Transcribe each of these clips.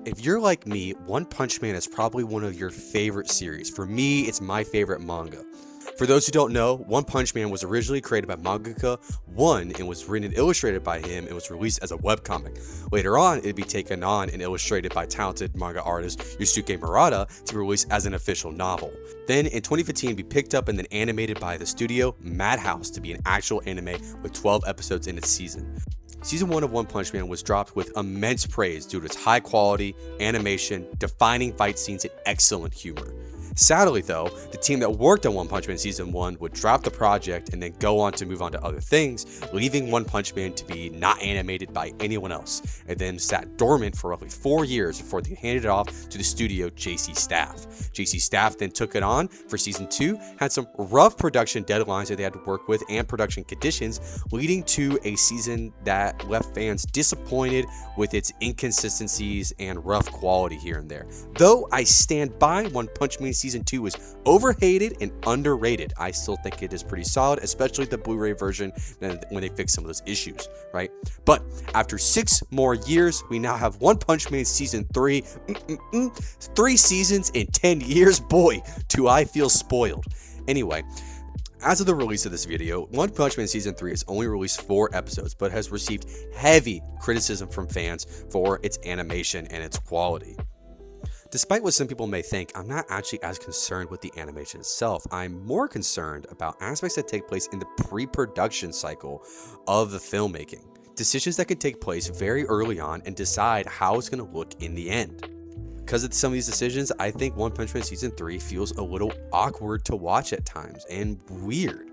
If you're like me, One Punch Man is probably one of your favorite series. For me, it's my favorite manga. For those who don't know, One Punch Man was originally created by mangaka One and was written and illustrated by him and was released as a webcomic. Later on, it'd be taken on and illustrated by talented manga artist Yusuke Murata to be released as an official novel. Then in 2015, it'd be picked up and then animated by the studio Madhouse to be an actual anime with 12 episodes in its season. Season 1 of One Punch Man was dropped with immense praise due to its high quality, animation, defining fight scenes, and excellent humor. Sadly though, the team that worked on One Punch Man Season 1 would drop the project and then go on to move on to other things, leaving One Punch Man to be not animated by anyone else, and then sat dormant for roughly 4 years before they handed it off to the studio JC Staff. JC Staff then took it on for Season 2, had some rough production deadlines that they had to work with and production conditions, leading to a season that left fans disappointed with its inconsistencies and rough quality here and there. Though I stand by One Punch Man Season 2 is overhated and underrated. I still think it is pretty solid, especially the Blu-ray version when they fix some of those issues, right? But after 6 more years, we now have One Punch Man Season 3. 3 seasons in 10 years. Boy, do I feel spoiled. Anyway, as of the release of this video, One Punch Man Season 3 has only released 4 episodes, but has received heavy criticism from fans for its animation and its quality. Despite what some people may think, I'm not actually as concerned with the animation itself. I'm more concerned about aspects that take place in the pre-production cycle of the filmmaking. Decisions that can take place very early on and decide how it's going to look in the end. Because of some of these decisions, I think One Punch Man Season 3 feels a little awkward to watch at times and weird.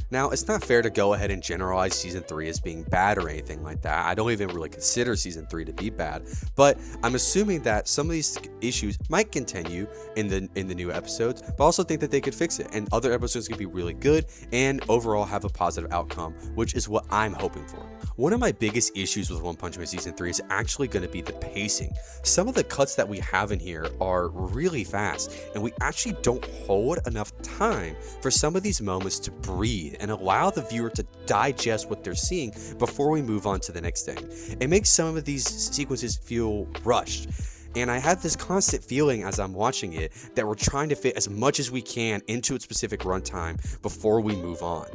Now, it's not fair to go ahead and generalize Season 3 as being bad or anything like that. I don't even really consider Season 3 to be bad, but I'm assuming that some of these issues might continue in the new episodes, but also think that they could fix it, and other episodes could be really good and overall have a positive outcome, which is what I'm hoping for. One of my biggest issues with One Punch Man Season 3 is actually going to be the pacing. Some of the cuts that we have in here are really fast, and we actually don't hold enough time for some of these moments to breathe and allow the viewer to digest what they're seeing before we move on to the next thing. It makes some of these sequences feel rushed. And I have this constant feeling as I'm watching it that we're trying to fit as much as we can into its specific runtime before we move on.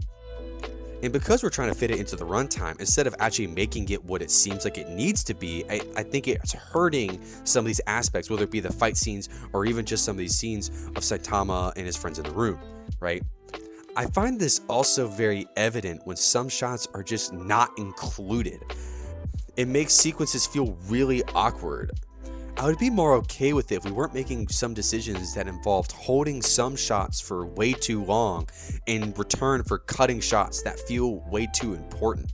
And because we're trying to fit it into the runtime, instead of actually making it what it seems like it needs to be, I think it's hurting some of these aspects, whether it be the fight scenes or even just some of these scenes of Saitama and his friends in the room, right? I find this also very evident when some shots are just not included. It makes sequences feel really awkward. I would be more okay with it if we weren't making some decisions that involved holding some shots for way too long in return for cutting shots that feel way too important.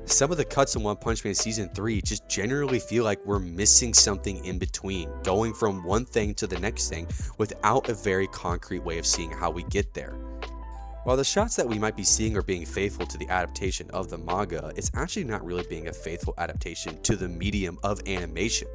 Some of the cuts in One Punch Man Season 3 just generally feel like we're missing something in between, going from one thing to the next thing without a very concrete way of seeing how we get there. While the shots that we might be seeing are being faithful to the adaptation of the manga, it's actually not really being a faithful adaptation to the medium of animation.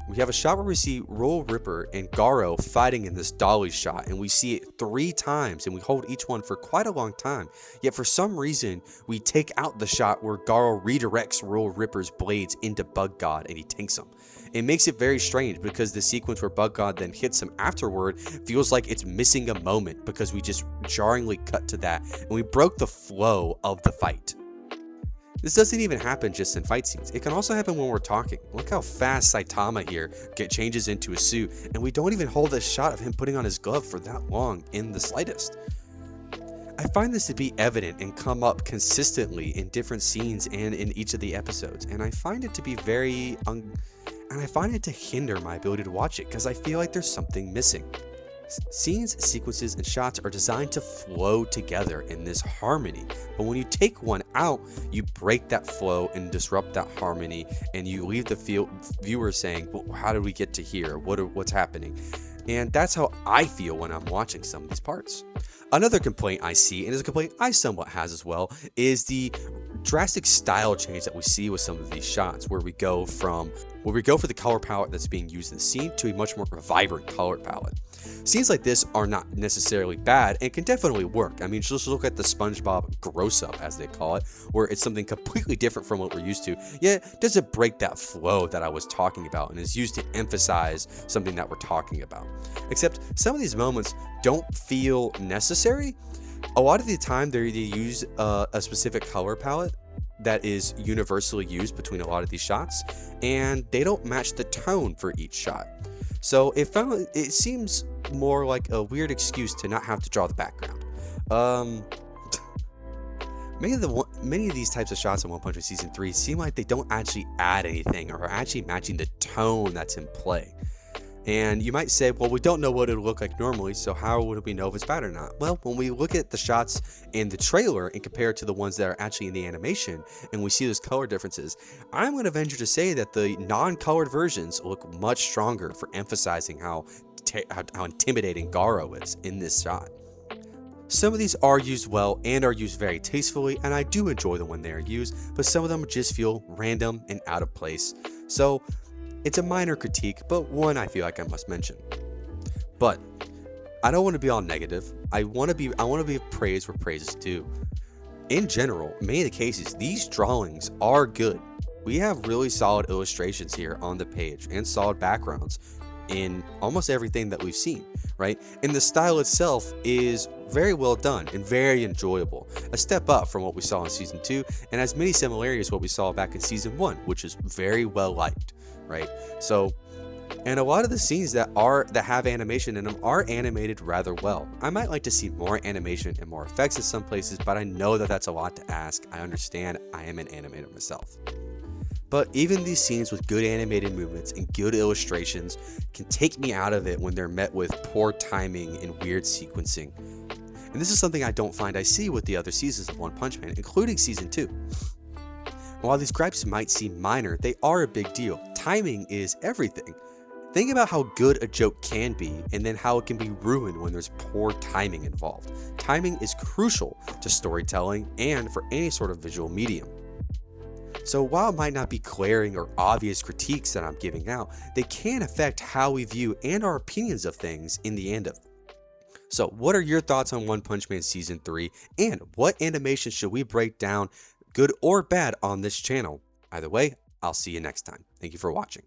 We have a shot where we see Royal Ripper and Garo fighting in this dolly shot, and we see it 3 times and we hold each one for quite a long time. Yet for some reason, we take out the shot where Garo redirects Royal Ripper's blades into Bug God and he tanks him. It makes it very strange because the sequence where Bug God then hits him afterward feels like it's missing a moment because we just jarringly cut to that and we broke the flow of the fight. This doesn't even happen just in fight scenes. It can also happen when we're talking. Look how fast Saitama here changes into a suit, and we don't even hold a shot of him putting on his glove for that long in the slightest. I find this to be evident and come up consistently in different scenes and in each of the episodes, and I find it to be and I find it to hinder my ability to watch it because I feel like there's something missing. Scenes, sequences, and shots are designed to flow together in this harmony, but when you take one out, you break that flow and disrupt that harmony, and you leave the viewer saying, well, how did we get to here? What's happening? And that's how I feel when I'm watching some of these parts. Another complaint I see, and is a complaint I somewhat has as well, is the drastic style change that we see with some of these shots, where we go for the color palette that's being used in the scene to a much more vibrant color palette. Scenes like this are not necessarily bad and can definitely work. I mean, just look at the SpongeBob gross up, as they call it, where it's something completely different from what we're used to, yet does it break that flow that I was talking about and is used to emphasize something that we're talking about. Except some of these moments don't feel necessary. A lot of the time they use a specific color palette that is universally used between a lot of these shots, and they don't match the tone for each shot. So it seems more like a weird excuse to not have to draw the background. Many of these types of shots in One Punch Man Season 3 seem like they don't actually add anything or are actually matching the tone that's in play. And you might say, well, we don't know what it would look like normally, so how would we know if it's bad or not? Well, when we look at the shots in the trailer and compare it to the ones that are actually in the animation, and we see those color differences, I'm going to venture to say that the non-colored versions look much stronger for emphasizing how intimidating Garo is in this shot. Some of these are used well and are used very tastefully, and I do enjoy them when they are used, but some of them just feel random and out of place. So it's a minor critique, but one I feel like I must mention. But I don't want to be all negative. I want to be praised where praise is due. In general, many of the cases, these drawings are good. We have really solid illustrations here on the page and solid backgrounds in almost everything that we've seen, right? And the style itself is very well done and very enjoyable. A step up from what we saw in Season 2 and has many similarities to what we saw back in Season 1, which is very well liked. Right? So, and a lot of the scenes that have animation in them are animated rather well. I might like to see more animation and more effects in some places, but I know that that's a lot to ask. I understand. I am an animator myself. But even these scenes with good animated movements and good illustrations can take me out of it when they're met with poor timing and weird sequencing. And this is something I don't find I see with the other seasons of One Punch Man, including Season 2. While these gripes might seem minor, they are a big deal. Timing is everything. Think about how good a joke can be and then how it can be ruined when there's poor timing involved. Timing is crucial to storytelling and for any sort of visual medium. So while it might not be glaring or obvious critiques that I'm giving out, they can affect how we view and our opinions of things in the end of it. So what are your thoughts on One Punch Man Season 3, and what animation should we break down, good or bad, on this channel? Either way, I'll see you next time. Thank you for watching.